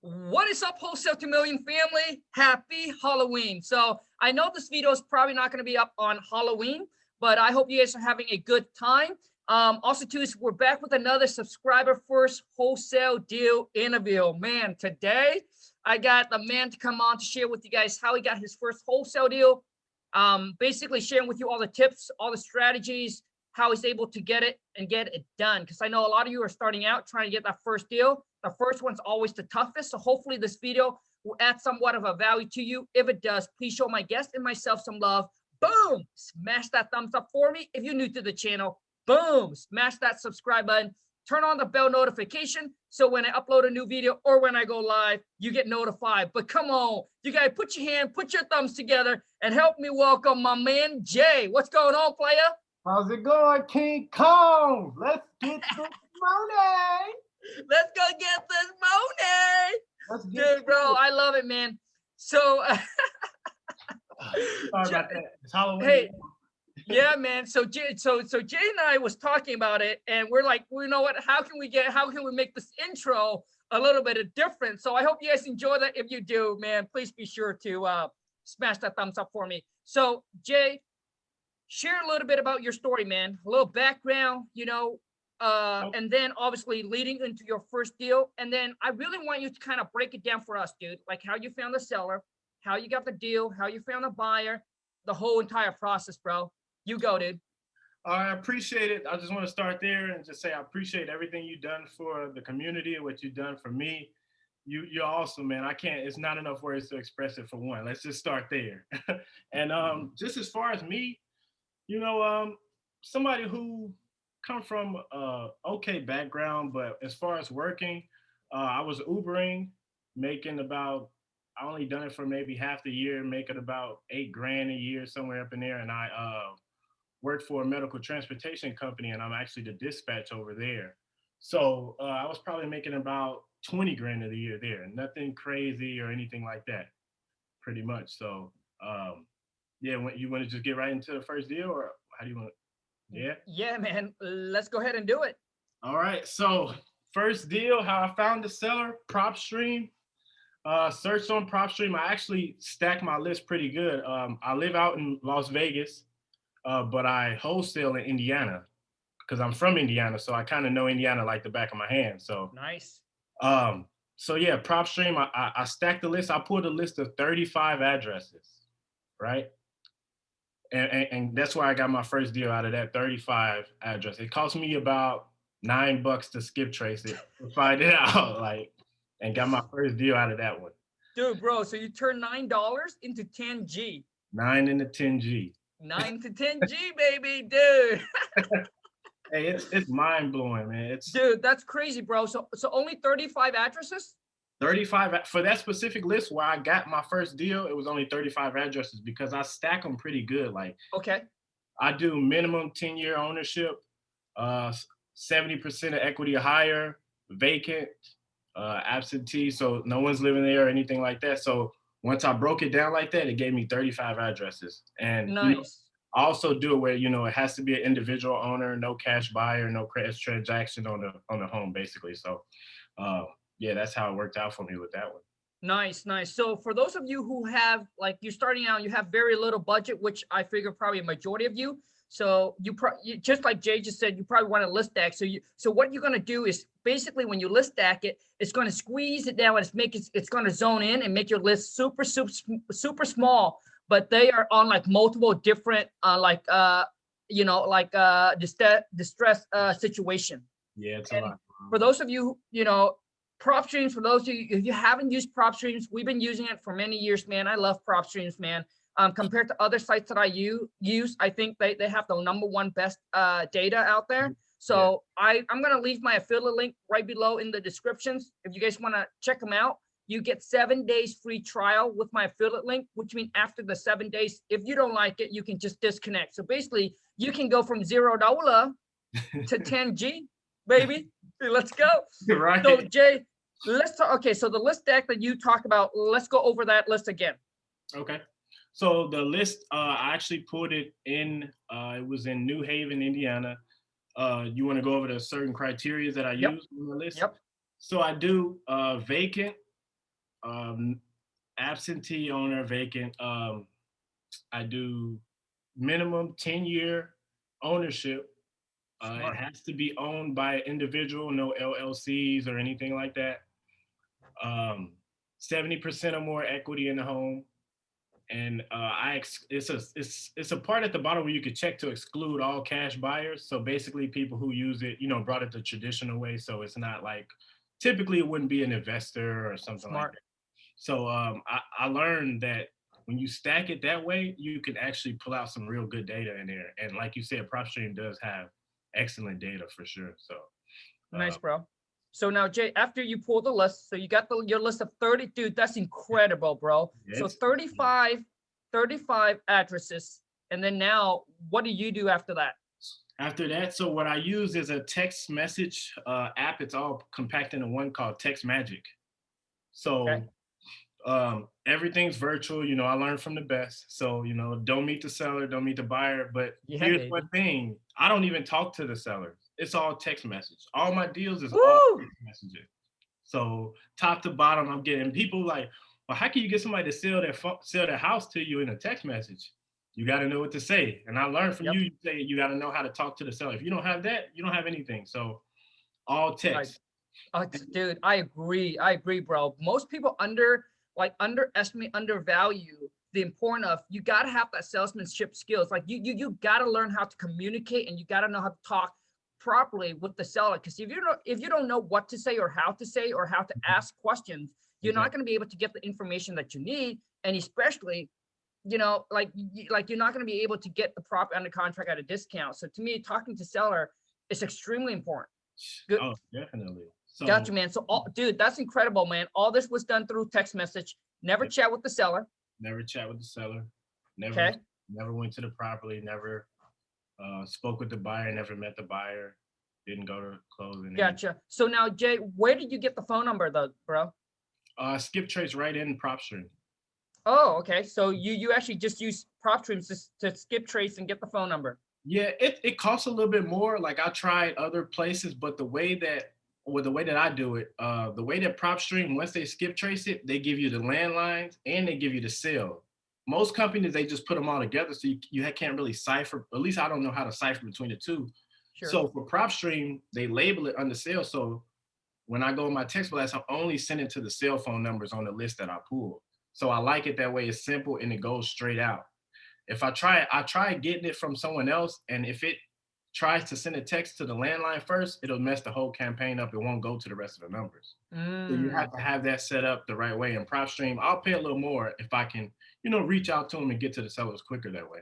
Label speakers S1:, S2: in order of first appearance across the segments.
S1: What is up, Wholesale to Million family? Happy Halloween. So I know this video is probably not going to be up on Halloween, but I hope you guys are having a good time. Also, too, we're back with another subscriber first wholesale deal interview. Man, today I got the man to come on to share with you guys how he got his first wholesale deal. Basically sharing with you all the tips, all the strategies, how he's able to get it and get it done. Because I know a lot of you are starting out trying to get that first deal. The first one's always the toughest. So hopefully this video will add somewhat of a value to you. If it does, please show my guest and myself some love. Boom! Smash that thumbs up for me. If you're new to the channel, boom! Smash that subscribe button. Turn on the bell notification so when I upload a new video or when I go live, you get notified. But come on, you guys put your thumbs together and help me welcome my man, Jay. What's going on, player?
S2: How's it going, King Khang? Let's get this money.
S1: Let's go get this money. Dude, bro, I love it, man. So,
S2: sorry about that. It's Halloween.
S1: Hey, yeah, man. So Jay and I was talking about it, and we're like, well, you know what? How can we make this intro a little bit different? So I hope you guys enjoy that. If you do, man, please be sure to smash that thumbs up for me. So Jay, share a little bit about your story, man. A little background, and then obviously leading into your first deal. And then I really want you to kind of break it down for us, dude. Like how you found the seller, how you got the deal, how you found the buyer, the whole entire process, bro. You go, dude.
S2: I appreciate it. I just want to start there and just say I appreciate everything you've done for the community and what you've done for me. You're awesome, man. It's not enough words to express it for one. Let's just start there. And just as far as me, somebody who come from okay background, but as far as working, I was Ubering, making about, I only done it for maybe half the year, making about $8,000 a year, somewhere up in there. And I worked for a medical transportation company, and I'm actually the dispatch over there. So I was probably making about $20,000 a year there. Nothing crazy or anything like that, pretty much. So yeah, you want to just get right into the first deal, or how do you want to?
S1: Yeah, man. Let's go ahead and do it.
S2: All right. So first deal, how I found the seller, PropStream. Searched on PropStream. I actually stacked my list pretty good. I live out in Las Vegas, but I wholesale in Indiana because I'm from Indiana. So I kind of know Indiana like the back of my hand. So
S1: nice.
S2: So yeah, PropStream, I stacked the list. I pulled a list of 35 addresses, right? And that's where I got my first deal out of that 35 address. It cost me about $9 to skip trace it to find it out, and got my first deal out of that one.
S1: Dude, bro, so you turned $9 into 10G.
S2: 9 into 10G.
S1: 9 to 10G, baby, dude.
S2: Hey, it's mind blowing, man.
S1: Dude, that's crazy, bro. So only 35 addresses?
S2: 35 for that specific list where I got my first deal. It was only 35 addresses because I stack them pretty good.
S1: Okay,
S2: I do minimum 10-year ownership, 70% of equity or higher, vacant, absentee, so no one's living there or anything like that. So once I broke it down like that, it gave me 35 addresses. And
S1: nice.
S2: I also do it where it has to be an individual owner, no cash buyer, no cash transaction on the home, basically. So yeah, that's how it worked out for me with that one.
S1: Nice. So for those of you who have, you're starting out, you have very little budget, which I figure probably a majority of you. So you just like Jay just said, you probably want to list stack. So what you're going to do is basically when you list stack it, it's going to squeeze it down and it's going to zone in and make your list super small. But they are on multiple different distress situation.
S2: Yeah, it's a lot.
S1: For those of you, PropStreams, for those of you, if you haven't used PropStreams, we've been using it for many years, man. I love PropStreams, man. Compared to other sites that I use, I think they have the #1 best data out there. So yeah. I'm going to leave my affiliate link right below in the descriptions. If you guys want to check them out, you get 7 days free trial with my affiliate link, which means after the 7 days, if you don't like it, you can just disconnect. So basically, you can go from $0 to 10G, baby. Let's go.
S2: Right.
S1: So Jay, let's talk. Okay, so the list stack that you talk about, let's go over that list again.
S2: Okay. So the list, I actually put it in, it was in New Haven, Indiana. You want to go over the certain criteria that I use on the list?
S1: Yep.
S2: So I do vacant, Um, absentee owner, vacant. I do minimum 10-year ownership. It
S1: Smart.
S2: has to be owned by an individual, no LLCs or anything like that. Um, 70% or more equity in the home. And it's a part at the bottom where you could check to exclude all cash buyers. So basically, people who use it, brought it the traditional way. So it's not like typically it wouldn't be an investor or something like
S1: Smart.
S2: that. So I learned that when you stack it that way, you can actually pull out some real good data in there. And like you said, PropStream does have excellent data for sure. So
S1: Nice, bro. So now, Jay, after you pull the list, so you got your list of 30, dude, that's incredible, bro. So
S2: it's
S1: 35 addresses. And then now, what do you do after that?
S2: after that. So what I use is a text message app. It's all compact into one called Text Magic.
S1: Okay.
S2: So everything's virtual. I learned from the best. So don't meet the seller, don't meet the buyer. But
S1: Yeah,
S2: here's
S1: baby.
S2: one thing: I don't even talk to the sellers. It's all text message. All my deals is all
S1: Woo!
S2: text messages. So top to bottom, I'm getting people like, well, how can you get somebody to sell their house to you in a text message? You got to know what to say. And I learned from
S1: Yep.
S2: you. You say you got to know how to talk to the seller. If you don't have that, you don't have anything. So all
S1: Right.
S2: text.
S1: Dude, I agree. Bro. Most people underestimate, undervalue the importance of you got to have that salesmanship skills. Like you got to learn how to communicate and you got to know how to talk properly with the seller. Because if you don't know what to say or how to ask questions, you're not
S2: Exactly.
S1: going to be able to get the information that you need. And especially, like you're not going to be able to get the property under contract at a discount. So to me, talking to seller is extremely important. Good.
S2: Oh, definitely.
S1: Gotcha,
S2: So
S1: man. So, dude, that's incredible, man. All this was done through text message. Never
S2: yep,
S1: chat with the seller.
S2: never chat with the seller. Never,
S1: Okay.
S2: never went to the property. Never spoke with the buyer. Never met the buyer. Didn't go to closing. Any.
S1: Gotcha. So now, Jay, where did you get the phone number, though, bro?
S2: Skip trace right in PropStream.
S1: Oh, okay. So you actually just use PropStream to skip trace and get the phone number.
S2: Yeah, it costs a little bit more. Like I tried other places, but the way that I do it, the way that PropStream, once they skip trace it, they give you the landlines and they give you the cell. Most companies they just put them all together, so you can't really cipher. At least I don't know how to cipher between the two.
S1: Sure.
S2: So for PropStream, they label it under cell. So when I go in my text blast, I'm only sending to the cell phone numbers on the list that I pulled. So I like it that way. It's simple and it goes straight out. If I try getting it from someone else, and if it tries to send a text to the landline first, it'll mess the whole campaign up. It won't go to the rest of the numbers. So you
S1: Mm,
S2: have to have that set up the right way. In PropStream, I'll pay a little more if I can, reach out to them and get to the sellers quicker that way.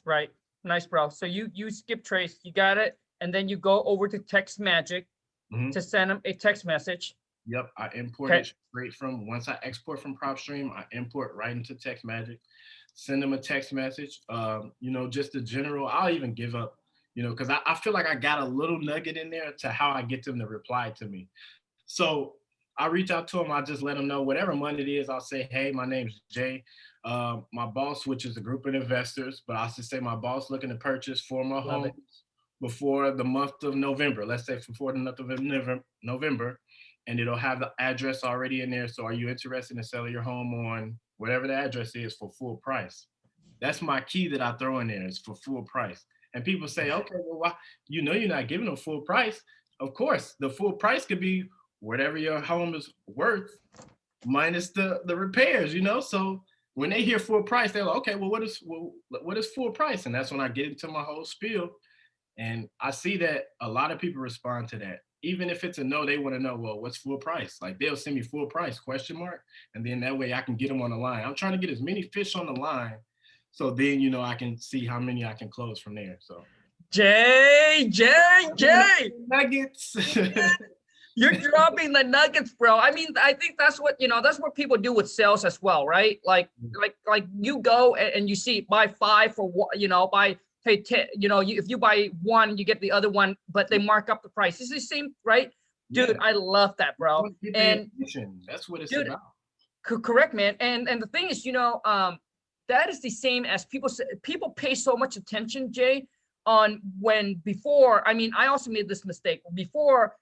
S1: right. Nice, bro. So you skip trace, you got it, and then you go over to Text Magic
S2: Mhm.
S1: to send them a text message.
S2: Yep, I import
S1: Okay.
S2: it straight from once I export from PropStream, I import right into Text Magic, send them a text message. Just the general. I'll even give up, because I feel like I got a little nugget in there to how I get them to reply to me. So I reach out to them. I just let them know whatever month it is. I'll say, hey, my name's Jay. My boss, which is a group of investors, but I'll just say my boss looking to purchase 4 more
S1: Love it.
S2: homes before the month of November. Let's say before the month of November, and it'll have the address already in there. So are you interested in selling your home on whatever the address is for full price? That's my key that I throw in there is for full price. And people say, okay, well, why? You're not giving them full price. Of course, the full price could be whatever your home is worth minus the repairs. So when they hear full price, they're like, okay, well, what is full price? And that's when I get into my whole spiel. And I see that a lot of people respond to that. Even if it's a no, they want to know, well, what's full price? Like they'll send me full price question mark. And then that way I can get them on the line. I'm trying to get as many fish on the line. So then, I can see how many I can close from there. So
S1: Jay,
S2: nuggets.
S1: you're dropping the nuggets, bro. I mean, I think that's what people do with sales as well, right? Like you go and you see buy 5 for one, buy hey 10, if you buy one, you get the other one, but they mark up the price. It's the same, right? Dude,
S2: Yeah.
S1: I love that, bro. And
S2: That's what it's
S1: dude,
S2: about.
S1: correct, man. And the thing is, that is the same as people pay so much attention, Jay, on before. I mean, I also made this mistake before,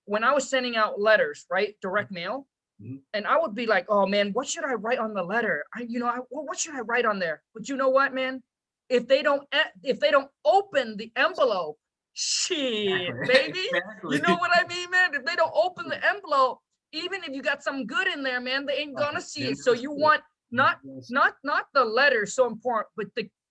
S1: when I was sending out letters, right? Direct mail.
S2: Mhm.
S1: And I would be like, oh man, what should I write on the letter? What should I write on there? But you know what, man? If they don't open the envelope, shit,
S2: Exactly.
S1: baby. You know
S2: Exactly.
S1: what I mean, man? If they don't open the envelope, even if you got some good in there, man, they ain't gonna see
S2: They're
S1: it. So
S2: gonna
S1: you
S2: see it.
S1: want
S2: They're
S1: not
S2: gonna see
S1: not the letter so important,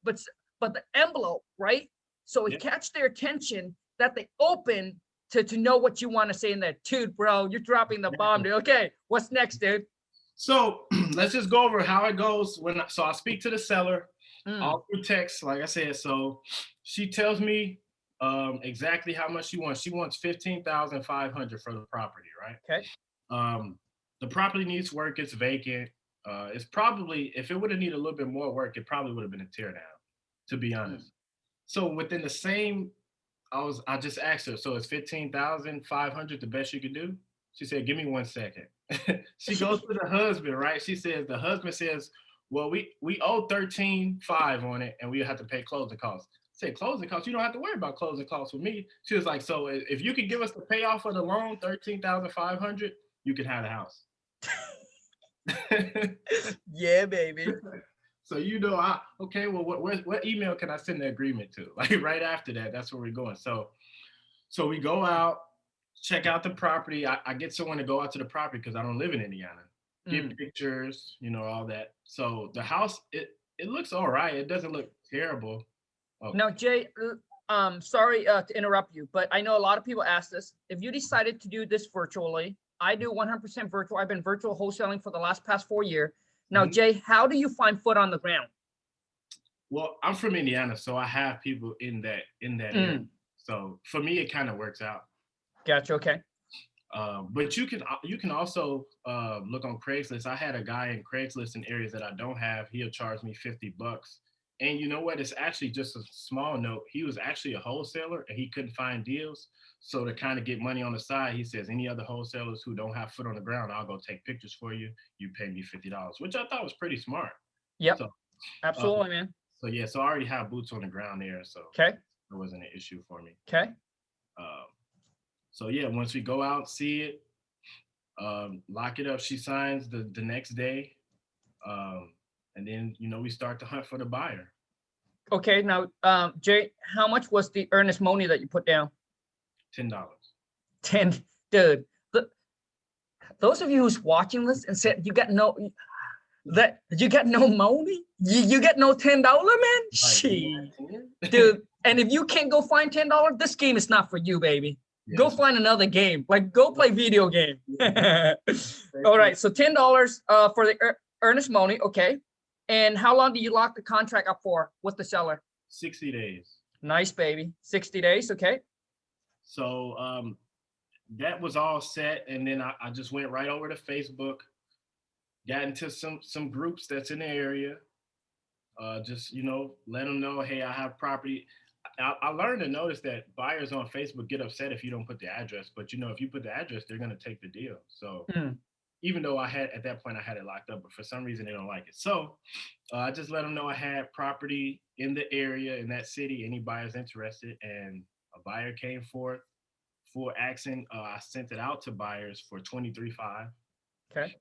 S1: but the envelope, right? So
S2: it.
S1: it catch their attention that they open to know what you want to say in there. Dude, bro, you're dropping the bomb, dude. Okay, what's next, dude?
S2: So let's just go over how it goes so I speak to the seller
S1: Mm,
S2: all through text, like I said. So she tells me exactly how much she wants. She wants 15,500 for the property, right?
S1: okay.
S2: The property needs work. It's vacant. It's probably, if it would have needed a little bit more work, it probably would have been a tear down, to be
S1: Mm.
S2: honest. So within the same, I just asked her, so is 15,500 the best you could do? She said, give me 1 second. She goes to the husband, right? She says, the husband says, well, we owe 13,500 on it and we have to pay closing costs. I said, closing costs? You don't have to worry about closing costs with me. She was like, so if you could give us the payoff for the loan, 13,500, you can have the house.
S1: Yeah, baby.
S2: So okay, well, what email can I send the agreement to? Like right after that, that's where we're going. So we go out, check out the property. I get someone to go out to the property because I don't live in Indiana. Get
S1: Mm.
S2: pictures, all that. So the house, it looks all right. It doesn't look terrible. Okay.
S1: Now, Jay, sorry to interrupt you, but I know a lot of people ask this. If you decided to do this virtually, I do 100% virtual. I've been virtual wholesaling for the past 4 years. Now,
S2: Mhm.
S1: Jay, how do you find foot on the ground?
S2: Well, I'm from Indiana, so I have people in that area.
S1: Mm.
S2: So for me, it kind of works out.
S1: Gotcha. Okay.
S2: But you can also look on Craigslist. I had a guy in Craigslist in areas that I don't have. He'll charge me $50. And you know what? It's actually just a small note. He was actually a wholesaler and he couldn't find deals. So to kind of get money on the side, he says, any other wholesalers who don't have foot on the ground, I'll go take pictures for you. You pay me $50, which I thought was pretty smart.
S1: Yep.
S2: So, uh,
S1: Absolutely, man.
S2: so yeah, so I already have boots on the ground there. So
S1: Okay.
S2: it wasn't an issue for me.
S1: Okay.
S2: Um, so yeah, once we go out, see it, lock it up. She signs the next day, and then we start to hunt for the buyer.
S1: Okay. Now, Jay, how much was the earnest money that you put down?
S2: $10.
S1: 10. Dude, those of you who's watching this and said you got no money, you get no $10, man. She, dude. And if you can't go find $10, this game is not for you, baby.
S2: Yeah,
S1: go find another game. Like go play video game. All right. So $10 for the earnest money. Okay. And how long do you lock the contract up for with the seller?
S2: 60 days.
S1: Nice, baby. 60 days. Okay.
S2: So that was all set, and then I just went right over to Facebook, got into some groups that's in the area. Just let them know, hey, I have property. I learned to notice that buyers on Facebook get upset if you don't put the address, but if you put the address, they're gonna take the deal. So even though at that point I had it locked up, but for some reason they don't like it. So I just let them know I had property in the area, in that city, any buyers interested, and a buyer came forth, full accent. I sent it out to buyers for $23,500.
S1: Okay.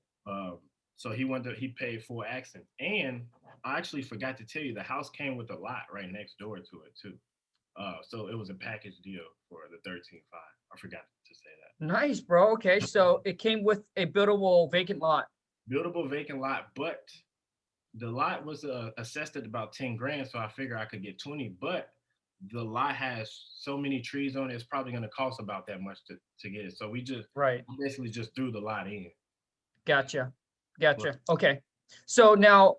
S2: So he paid full accent, and I actually forgot to tell you the house came with a lot right next door to it too. So it was a package deal for the 13.5. I forgot to say that.
S1: Nice, bro. Okay, so it came with a buildable vacant lot.
S2: Buildable vacant lot, but the lot was assessed at about 10 grand, so I figure I could get 20. But the lot has so many trees on it, it's probably going to cost about that much to get it. So we basically just threw the lot in.
S1: Gotcha. Okay. So now,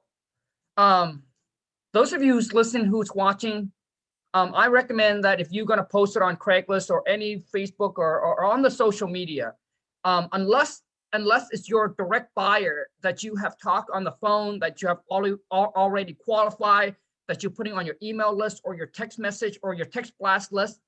S1: those of you who's listening, who's watching, I recommend that if you're going to post it on Craigslist or any Facebook or on the social media, unless it's your direct buyer that you have talked on the phone, that you have already qualified, that you're putting on your email list or your text message or your text blast list,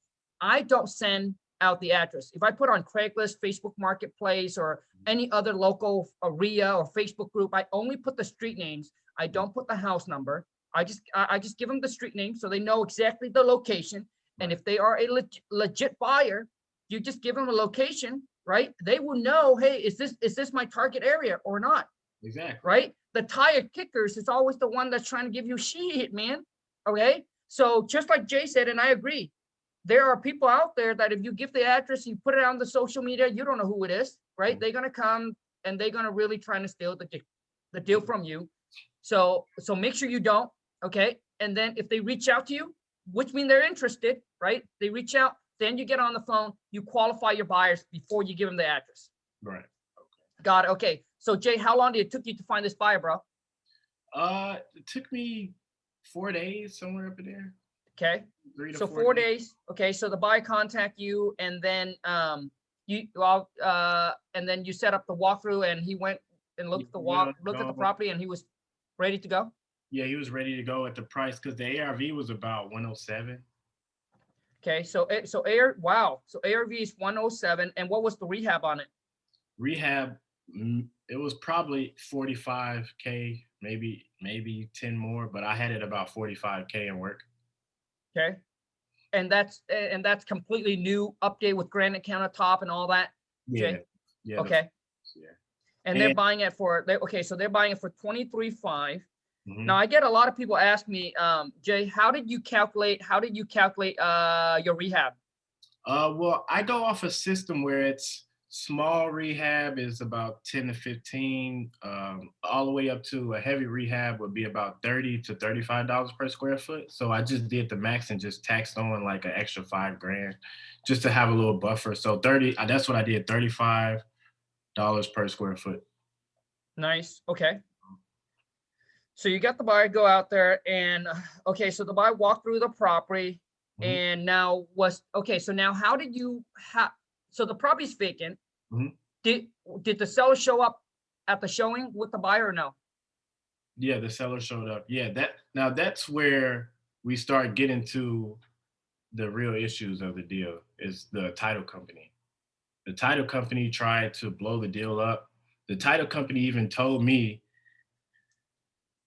S1: I don't send out the address. If I put on Craigslist, Facebook Marketplace, or any other local RIA or Facebook group, I only put the street names. I don't put the house number. I just give them the street name so they know exactly the location. And if they are a legit buyer, you just give them a location, right? They will know, hey, is this my target area or not?
S2: Exactly.
S1: Right? The tire kickers is always the one that's trying to give you shit, man. Okay. So just like Jay said, and I agree, there are people out there that if you give the address, you put it on the social media, you don't know who it is, right? They're gonna come and they're gonna really try to steal the deal from you. So make sure you don't, okay? And then if they reach out to you, which means they're interested, right? They reach out, then you get on the phone, you qualify your buyers before you give them the address.
S2: Right.
S1: Got it. Okay. So Jay, how long did it took you to find this buyer, bro?
S2: It took me 4 days, somewhere up in there.
S1: Okay.
S2: 3 to
S1: So
S2: 4
S1: 4
S2: days.
S1: days. Okay. So the buyer contact you, and then and then you set up the walkthrough, and he went and looked at the property, and he was ready to go.
S2: Yeah, he was ready to go at the price because the ARV was about 107.
S1: Okay. So ARV is 107, and what was the rehab on it?
S2: Rehab, it was probably 45K, maybe 10 more, but I had it about 45K in work.
S1: Okay. And that's completely new, update with granite countertop and all that.
S2: Yeah.
S1: Jay?
S2: Yeah.
S1: Okay.
S2: Yeah.
S1: And they're buying it for so they're buying it for 23.5.
S2: Mhm.
S1: Now I get a lot of people ask me, Jay, how did you calculate your rehab?
S2: Well, I go off a system where it's small rehab is about 10 to 15, all the way up to a heavy rehab would be about $30 to $35 per square foot. So I just did the max and just taxed on like an extra $5,000 just to have a little buffer. So that's what I did, $35 per square foot.
S1: Nice. Okay. So you got the buyer go out there, and okay, so the buyer walked through the property,
S2: Mhm.
S1: and so now how did you so the property's vacant.
S2: Mhm.
S1: Did the seller show up at the showing with the buyer or no?
S2: Yeah, the seller showed up. Yeah, that's where we start getting to the real issues of the deal is the title company. The title company tried to blow the deal up. The title company even told me,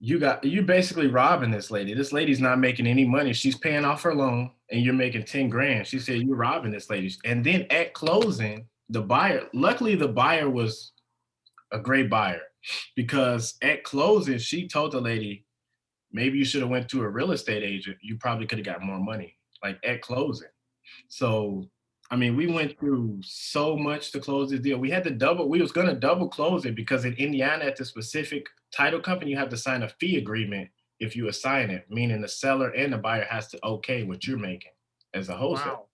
S2: you basically robbing this lady. This lady's not making any money. She's paying off her loan and you're making 10 grand. She said, you're robbing this lady. And then at closing, luckily the buyer was a great buyer, because at closing, she told the lady, maybe you should have went to a real estate agent. You probably could have got more money, like at closing. So, I mean, we went through so much to close this deal. We was going to double close it because in Indiana, at the specific title company, you have to sign a fee agreement if you assign it, meaning the seller and the buyer has to okay what you're making as a wholesale.
S1: Wow.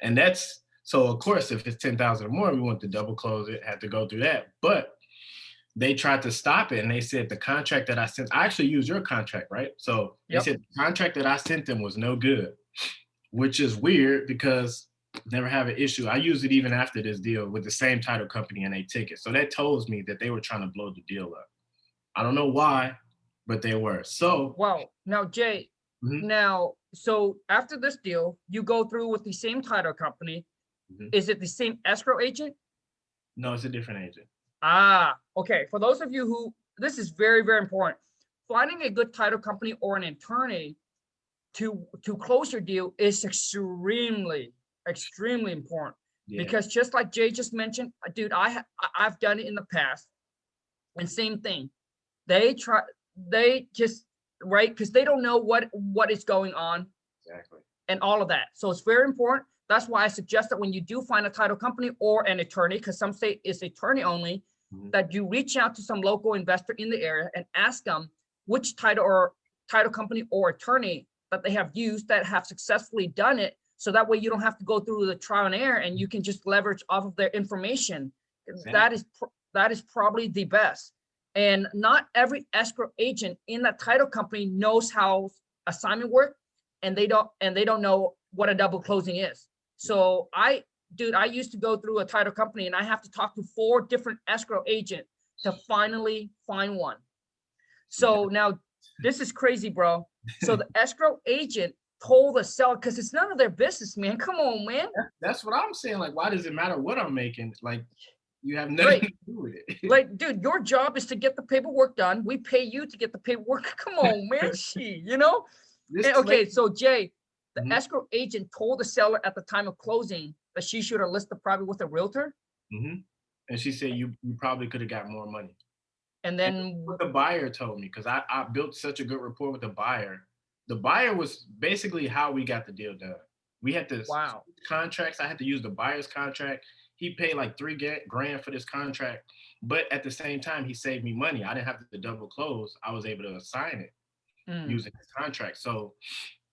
S2: And so of course, if it's 10,000 or more, we want to double close it, had to go through that. But they tried to stop it, and they said the contract that I sent, I actually used your contract, right? So they said the contract that I sent them was no good, which is weird because never have an issue. I used it even after this deal with the same title company, and they took it. So that tells me that they were trying to blow the deal up. I don't know why, but they were. So
S1: wow. Now, Jay, so after this deal, you go through with the same title company. Is it the same escrow agent?
S2: No, it's a different agent.
S1: Okay. For those of you who, this is very, very important. Finding a good title company or an attorney to close your deal is extremely important.
S2: Yeah.
S1: Because just like Jay just mentioned, dude, I've done it in the past, and same thing. They just right, because they don't know what is going on.
S2: Exactly.
S1: And all of that. So it's very important. That's why I suggest that when you do find a title company or an attorney, because some say it's attorney only, that you reach out to some local investor in the area and ask them which title company or attorney that they have used that have successfully done it. So that way you don't have to go through the trial and error, and you can just leverage off of their information. Exactly. That is probably the best. And not every escrow agent in that title company knows how assignment work, and they don't know what a double closing is. So I used to go through a title company, and I have to talk to 4 different escrow agents to finally find one. So now this is crazy, bro. So the escrow agent told the seller, because it's none of their business, man. Come on, man.
S2: That's what I'm saying. Like, why does it matter what I'm making? Like, you have nothing to do with it.
S1: Like, dude, your job is to get the paperwork done. We pay you to get the paperwork. Come on, man. Okay, so Jay, the escrow agent told the seller at the time of closing that she should have listed the property with a realtor.
S2: hmm And she said you probably could have got more money.
S1: And
S2: And that's
S1: then,
S2: what the buyer told me, because I built such a good rapport with the buyer. The buyer was basically how we got the deal done. We had to switch
S1: wow.
S2: contracts. I had to use the buyer's contract. He paid like grand for this contract, but at the same time, he saved me money. I didn't have to double close. I was able to sign it
S1: Mm,
S2: using his contract. So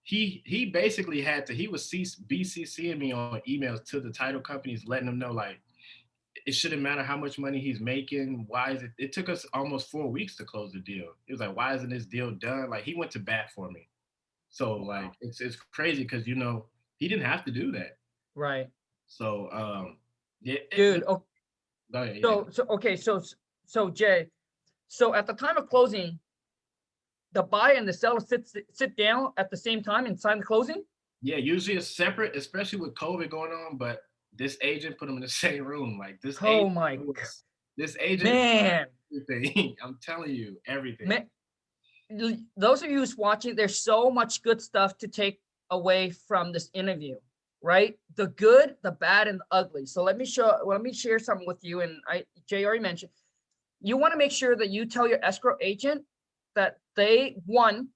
S2: he basically had to. He was BCCing me on emails to the title companies, letting them know like it shouldn't matter how much money he's making. Why is it? It took us almost 4 weeks to close the deal. It was like, why isn't this deal done? Like he went to bat for me. So like
S1: wow.
S2: it's crazy because he didn't have to do that.
S1: Right.
S2: So yeah,
S1: Dude. Oh,
S2: go ahead, yeah,
S1: so okay. So Jay. So at the time of closing, the buyer and the seller sit down at the same time and sign the closing.
S2: yeah. Usually it's separate, especially with COVID going on. But this agent put them in the same room. Like
S1: Oh my
S2: this agent
S1: man,
S2: everything. I'm telling you everything.
S1: man. Those of you who's watching, there's so much good stuff to take away from this interview, right? The good, the bad, and the ugly. So let me share something with you. And Jay already mentioned, you want to make sure that you tell your escrow agent that they, one,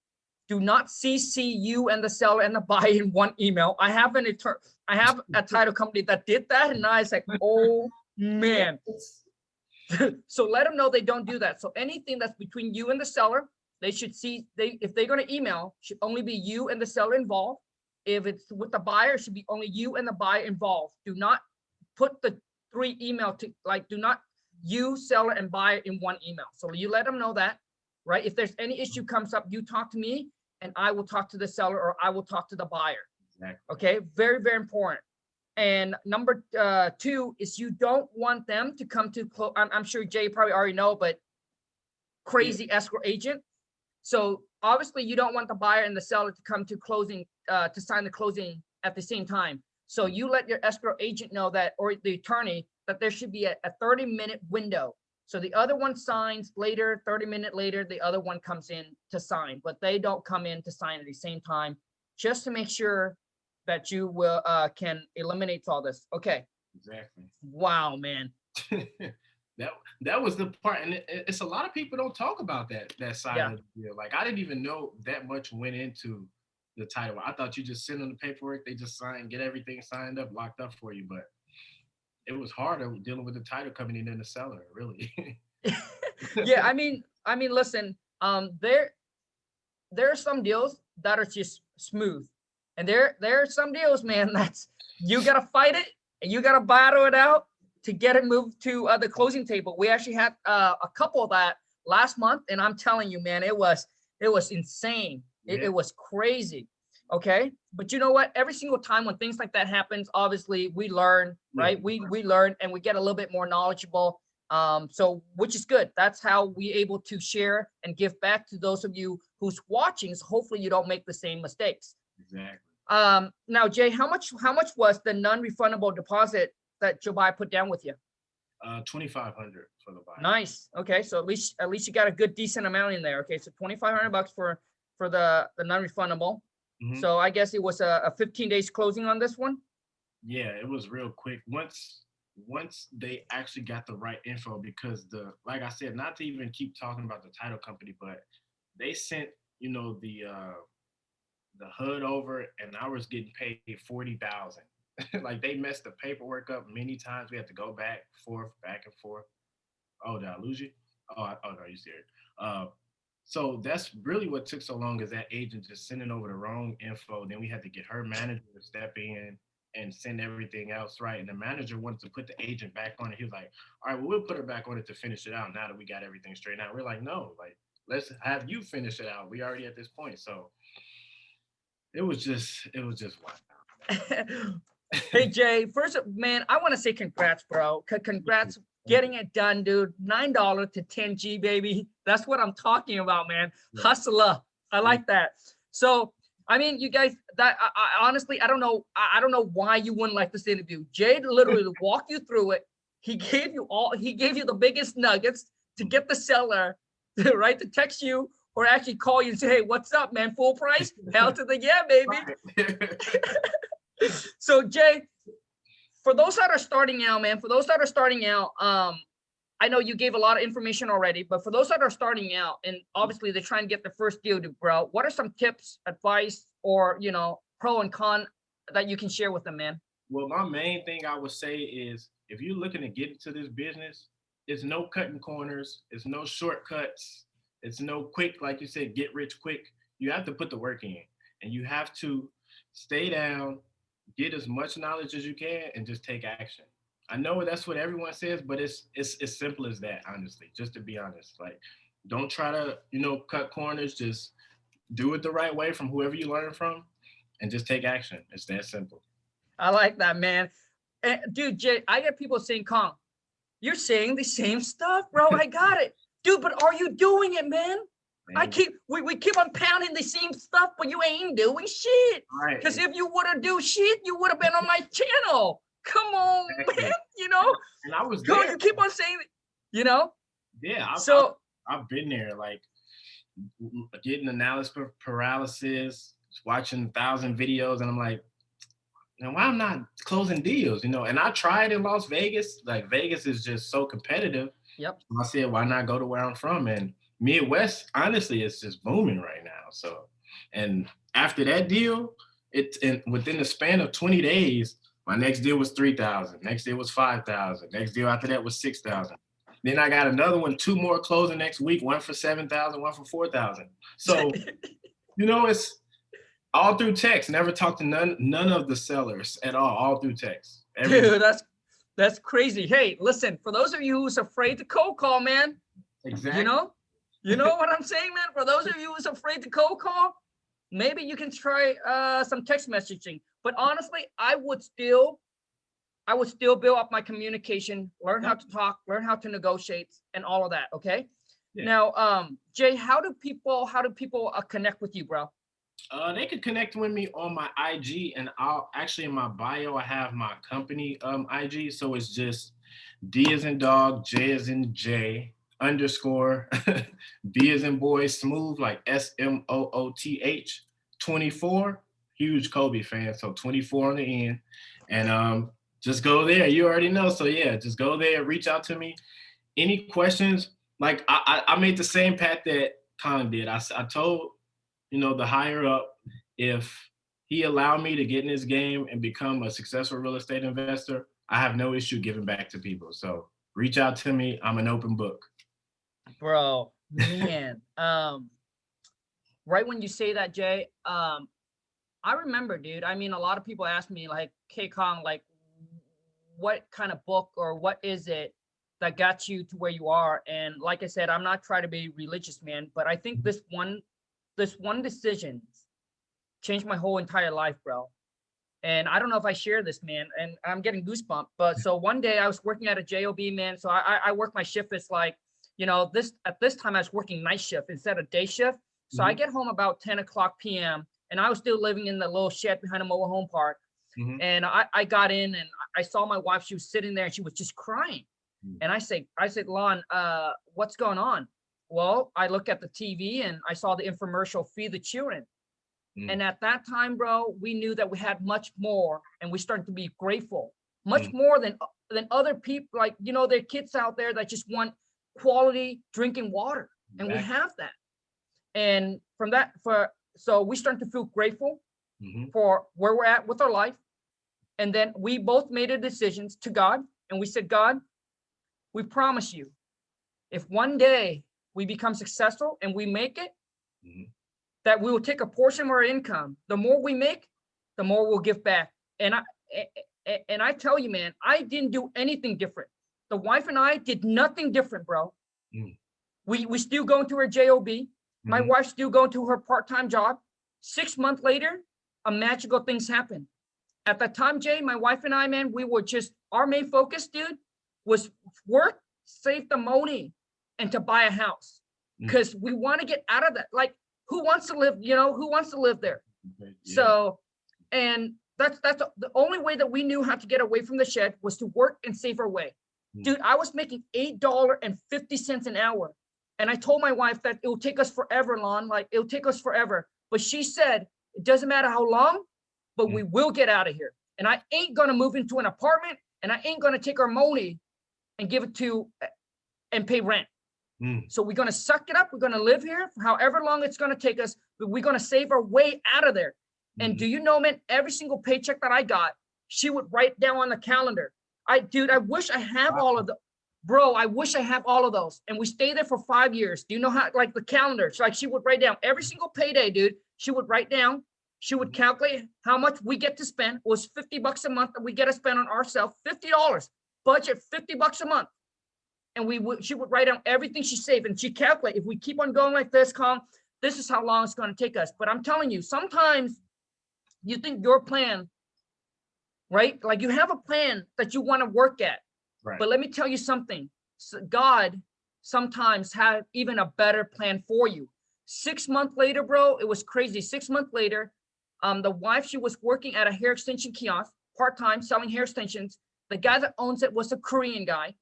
S1: do not CC you and the seller and the buyer in one email. I have a title company that did that, and I was like, oh man. So let them know they don't do that. So anything that's between you and the seller, they should see, if they're going to email, should only be you and the seller involved. If it's with the buyer, it should be only you and the buyer involved. Do not put the 3 email to, like, do not you, seller, and buyer in one email. So you let them know that, right? If there's any issue comes up, you talk to me and I will talk to the seller, or I will talk to the buyer.
S2: Exactly.
S1: Okay, very, very important. And number 2 is you don't want them to come to close. I'm sure Jay probably already know, but crazy escrow agent. So obviously you don't want the buyer and the seller to come to closing, to sign the closing at the same time. So you let your escrow agent know that, or the attorney, that there should be a 30-minute window. So the other one signs later, 30 minutes later, the other one comes in to sign, but they don't come in to sign at the same time, just to make sure that you will can eliminate all this. Okay.
S2: Exactly.
S1: Wow, man.
S2: that was the part, and it's a lot of people don't talk about that side
S1: Yeah.
S2: of the deal. Like I didn't even know that much went into the title. I thought you just send them the paperwork, they just sign, get everything signed up, locked up for you. But it was harder dealing with the title company than the seller, really.
S1: Yeah, I mean, listen, there are some deals that are just smooth, and there are some deals, man, that's you gotta fight it and you gotta battle it out to get it moved to the closing table. We actually had a couple of that last month, and I'm telling you, man, it was insane.
S2: Yeah.
S1: It was crazy. Okay, but you know what? Every single time when things like that happens, obviously we learn, right?
S2: Yeah.
S1: We learn and we get a little bit more knowledgeable. So which is good. That's how we able to share and give back to those of you who's watching. So hopefully you don't make the same mistakes.
S2: Exactly.
S1: Now, Jay, how much was the non-refundable deposit that Jobai put down with you?
S2: 2,500 for the buyer.
S1: Nice. Okay, so at least you got a good decent amount in there. Okay, so $2,500 for the non-refundable.
S2: Mm-hmm.
S1: So I guess it was a 15 days closing on this one.
S2: Yeah, it was real quick. Once they actually got the right info, because like I said, not to even keep talking about the title company, but they sent the HUD over, and I was getting paid 40,000. Like they messed the paperwork up many times. We had to go back and forth. Oh, did I lose you? Oh no, you serious? So that's really what took so long, is that agent just sending over the wrong info. Then we had to get her manager to step in and send everything else right. And the manager wanted to put the agent back on it. He was like, all right, well, we'll put her back on it to finish it out now that we got everything straight out. We're like, no, like, let's have you finish it out. We already at this point. So it was just wild.
S1: Hey, Jay, first, man, I want to say congrats, bro. Congrats getting it done, dude. $9 to 10G, baby. That's what I'm talking about, man.
S2: Yeah.
S1: Hustler. I like that. So, I mean, you guys, that I honestly, I don't know why you wouldn't like this interview. Jay literally walked you through it. He gave you the biggest nuggets to get the seller, right, to text you or actually call you and say, hey, what's up, man? Full price? Hell to the yeah, baby. So, Jay, for those that are starting out, man, for those that are starting out, I know you gave a lot of information already, but for those that are starting out and obviously they're trying to get their first deal to grow, what are some tips, advice, or, you know, pro and con that you can share with them, man?
S2: Well, my main thing I would say is if you're looking to get into this business, it's no cutting corners, it's no shortcuts, it's no quick, like you said, get rich quick. You have to put the work in and you have to stay down, get as much knowledge as you can, and just take action. I know that's what everyone says, but it's as simple as that, honestly, just to be honest. Like, don't try to, cut corners, just do it the right way from whoever you learn from and just take action. It's that simple.
S1: I like that, man. Dude, Jay, I get people saying, Khang, you're saying the same stuff, bro. I got it. Dude, but are you doing it, man? We keep on pounding the same stuff, but you ain't doing shit.
S2: Right.
S1: Because if you would have do shit, you would have been on my channel. Come on,
S2: Exactly.
S1: man.
S2: And I was
S1: Go,
S2: there.
S1: you keep on saying,
S2: Yeah. I've been there, like getting analysis paralysis, watching 1,000 videos, and I'm like, now why I'm not closing deals, And I tried in Las Vegas. Like, Vegas is just so competitive.
S1: Yep.
S2: I said, why not go to where I'm from? And Midwest, honestly, it's just booming right now. So, and after that deal, within the span of 20 days, my next deal was 3,000. Next deal was 5,000. Next deal after that was 6,000. Then I got another one, 2 more closing next week, one for 7,000, one for 4,000. So, it's all through text. Never talked to none of the sellers at all through text.
S1: Dude, that's crazy. Hey, listen, for those of you who's afraid to cold call, man.
S2: Exactly.
S1: You know what I'm saying, man? For those of you who's afraid to cold call, maybe you can try some text messaging. But honestly, I would still build up my communication, learn how to talk, learn how to negotiate, and all of that. Okay. Yeah. Now, Jay, how do people connect with you, bro?
S2: They could connect with me on my IG, and I'll actually, in my bio, I have my company IG. So it's just D as in dog, J as in J, _ B as in boy, smooth, like SMOOTH 24. Huge Kobe fan, so 24 on the end. And just go there. You already know. So yeah, just go there, reach out to me. Any questions? Like, I made the same path that Khang did. I told the higher up, if he allowed me to get in this game and become a successful real estate investor, I have no issue giving back to people. So reach out to me. I'm an open book.
S1: Bro, man. Right when you say that, Jay, I remember, dude. I mean, a lot of people ask me, like, hey, Khang, like, what kind of book or what is it that got you to where you are? And like I said, I'm not trying to be religious, man, but I think this one decision changed my whole entire life, bro. And I don't know if I share this, man, and I'm getting goosebumps. But so one day I was working at a job, man. So I work my shift. It's like, at this time I was working night shift instead of day shift. So I get home about 10 o'clock p.m. and I was still living in the little shed behind a mobile home park. And I got in and I saw my wife. She was sitting there and she was just crying. And I said, Lon, what's going on? Well, I look at the TV and I saw the infomercial, Feed the Children. And at that time, bro, we knew that we had much more, and we started to be grateful, much more than other people. Like, there are kids out there that just want quality drinking water, and we have that. And from that, so we started to feel grateful for where we're at with our life. And then we both made a decision to God, and we said, God, we promise you, if one day we become successful and we make it, that we will take a portion of our income. The more we make, the more we'll give back. And I tell you, man, I didn't do anything different. The wife and I did nothing different, bro. We still going to her job. My wife still going to her part-time job. 6 months later, a magical things happen. At that time, Jay, my wife and I, man, we were just, our main focus, dude, was work, save the money, and to buy a house. Because we want to get out of that. Like, who wants to live, who wants to live there? Yeah. So, and that's the only way that we knew how to get away from the shed was to work and save our way. Dude, I was making $8.50 an hour. And I told my wife that it will take us forever, Lon, like it'll take us forever. But she said, it doesn't matter how long, but we will get out of here. and I ain't gonna move into an apartment, and I ain't gonna take our money and give it to and pay rent. So we're gonna suck it up. We're gonna live here for however long it's gonna take us, but we're gonna save our way out of there. And do you know, man, every single paycheck that I got, she would write down on the calendar. Dude, I wish I have all of the, bro, I wish I have all of those. And we stayed there for 5 years. Do you know how, like the calendar, so like she would write down every single payday, dude. She would write down, she would calculate how much we get to spend. It was $50 a month that we get to spend on ourselves, $50, budget $50 a month. And she would write down everything she saved, and she calculate, if we keep on going like this, this is how long it's going to take us. But I'm telling you, sometimes you think your plan, right? Like you have a plan that you want to work at. Right. But let me tell you something. God sometimes had even a better plan for you. 6 months later, bro, it was crazy. 6 months later, the wife, she was working at a hair extension kiosk, part-time, selling hair extensions. The guy that owns it was a Korean guy.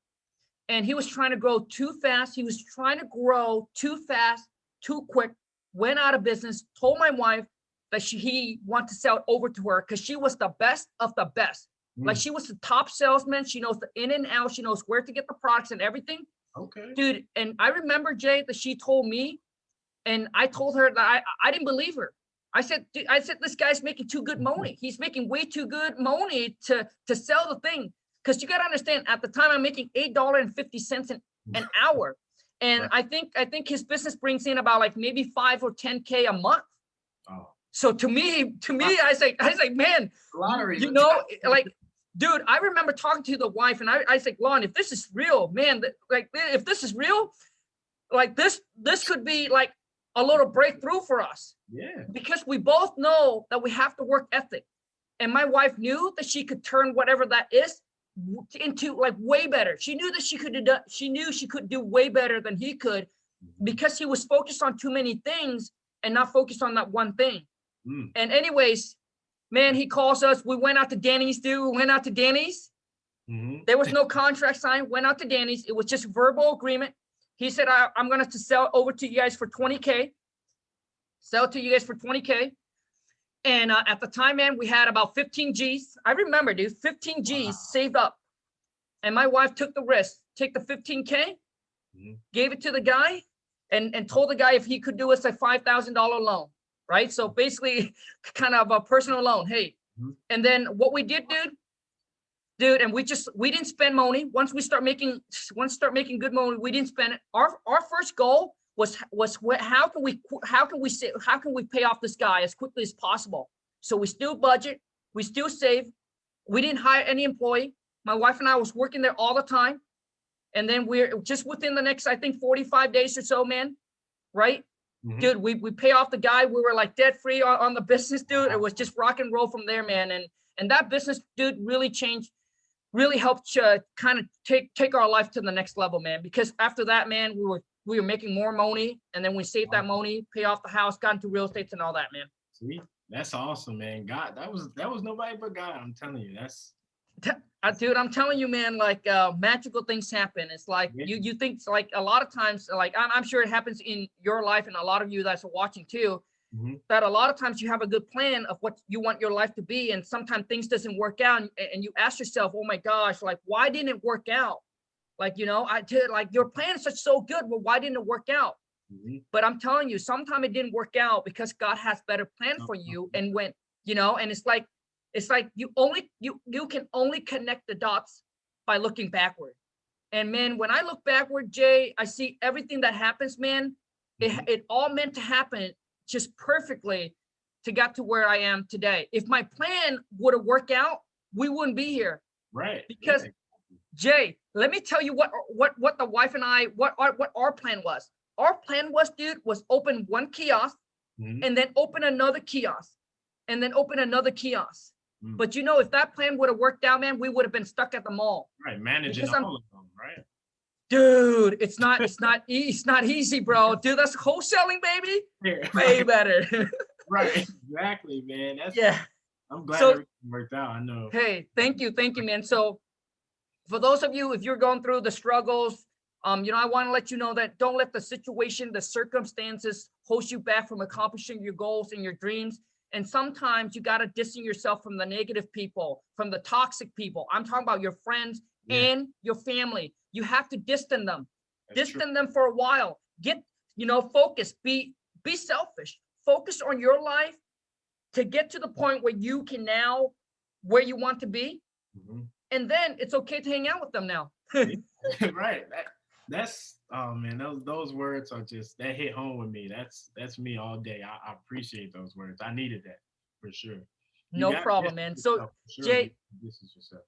S1: And he was trying to grow too fast. He was trying to grow too fast, too quick, went out of business, told my wife that he wanted to sell it over to her because she was the best of the best. Like she was the top salesman. She knows the in and out. She knows where to get the products and everything. Okay. Dude, and I remember, Jay, that she told me, and I told her that I didn't believe her. I said, this guy's making too good money. He's making way too good money to sell the thing. Because you got to understand, at the time, I'm making $8.50 an hour. And right. I think his business brings in about like maybe 5 or 10K a month. Oh. So to me, I was like, man, you know, like, dude, I remember talking to the wife, and I said, Lon, if this is real, man, like if this is real, like this could be like a little breakthrough for us. Yeah. Because we both know that we have to work ethic. And my wife knew that she could turn whatever that is into like way better. She knew that she could do way better than he could, because he was focused on too many things and not focused on that one thing. And anyways, man, he calls us. We went out to Danny's, dude. We went out to Danny's. There was no contract signed. Went out to Danny's. It was just verbal agreement. He said, I'm going to sell over to you guys for 20K. Sell it to you guys for 20K. And at the time, man, we had about 15 G's. I remember, dude, 15 G's saved up. And my wife took the risk, take the 15K, gave it to the guy, and told the guy if he could do us a $5,000 loan, right? So basically kind of a personal loan. Hey, and then what we did, dude, and we didn't spend money. Once we start making good money, we didn't spend it. Our first goal was how can we pay off this guy as quickly as possible? So we still budget, we still save. We didn't hire any employee. My wife and I was working there all the time. And then we're just within the next, I think, 45 days or so, man, right? Dude, we pay off the guy. We were like debt free on the business, dude. It was just rock and roll from there, man. And that business, dude, really changed, really helped kind of take our life to the next level, man. Because after that, man, we were making more money, and then we saved that money, pay off the house, got into real estate and all that, man.
S2: Sweet. That's awesome, man. God, that was nobody but God. I'm telling you,
S1: dude, I'm telling you, man, like magical things happen. It's like you think, like a lot of times, like I'm sure it happens in your life, and a lot of you that's watching too, that a lot of times you have a good plan of what you want your life to be, and sometimes things doesn't work out, and you ask yourself, oh my gosh, like why didn't it work out? Like, you know, like your plan is so good, well, why didn't it work out? But I'm telling you, sometimes it didn't work out because God has better plan for you. And when, you know, and it's like you can only connect the dots by looking backward. And man, when I look backward, Jay, I see everything that happens, man. It all meant to happen just perfectly to get to where I am today. If my plan would have worked out, we wouldn't be here. Right. Because Jay, let me tell you what the wife and I, what our plan was. Our plan was, dude, was open one kiosk and then open another kiosk and then open another kiosk. But you know, if that plan would have worked out, man, we would have been stuck at the mall. Right, managing all of them, right? Dude, it's not easy, bro. Dude, that's wholesaling, baby. Yeah. Way better.
S2: Right, exactly, man. I'm glad everything worked out. I know.
S1: Hey, thank you, man. So for those of you, if you're going through the struggles, you know, I want to let you know that don't let the situation, the circumstances hold you back from accomplishing your goals and your dreams. And sometimes you got to distance yourself from the negative people, from the toxic people. I'm talking about your friends and your family. You have to distance them. Distance them for a while. Get, focus. Be selfish. Focus on your life to get to the point where you can now, where you want to be. And then it's okay to hang out with them now.
S2: Right. That's oh man, those words are just, that hit home with me. That's me all day. I appreciate those words. I needed that for sure.
S1: No problem, man. So Jay,
S2: this is yourself.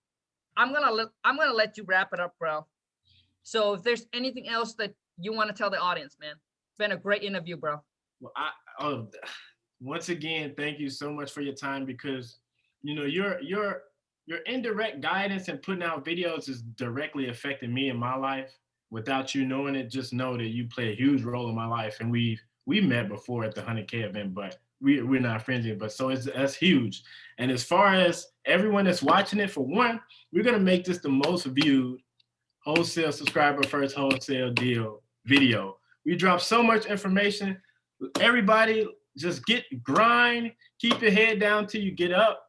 S1: I'm gonna let you wrap it up, bro. So if there's anything else that you want to tell the audience, man, it's been a great interview, bro.
S2: Well, once again, thank you so much for your time, because your indirect guidance and putting out videos is directly affecting me in my life. Without you knowing it, just know that you play a huge role in my life. And we met before at the 100K event, but we're not friends yet. But so that's huge. And as far as everyone that's watching it, for one, we're gonna make this the most viewed wholesale subscriber first wholesale deal video. We drop so much information. Everybody just grind, keep your head down till you get up,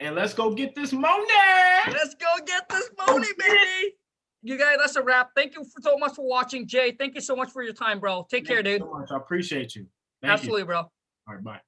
S2: and let's go get this money.
S1: Let's go get this money, baby. You guys, that's a wrap. Thank you so much for watching, Jay. Thank you so much for your time, bro. Take care, dude.
S2: Thank you so much. I appreciate you.
S1: Absolutely, bro.
S2: All right, bye.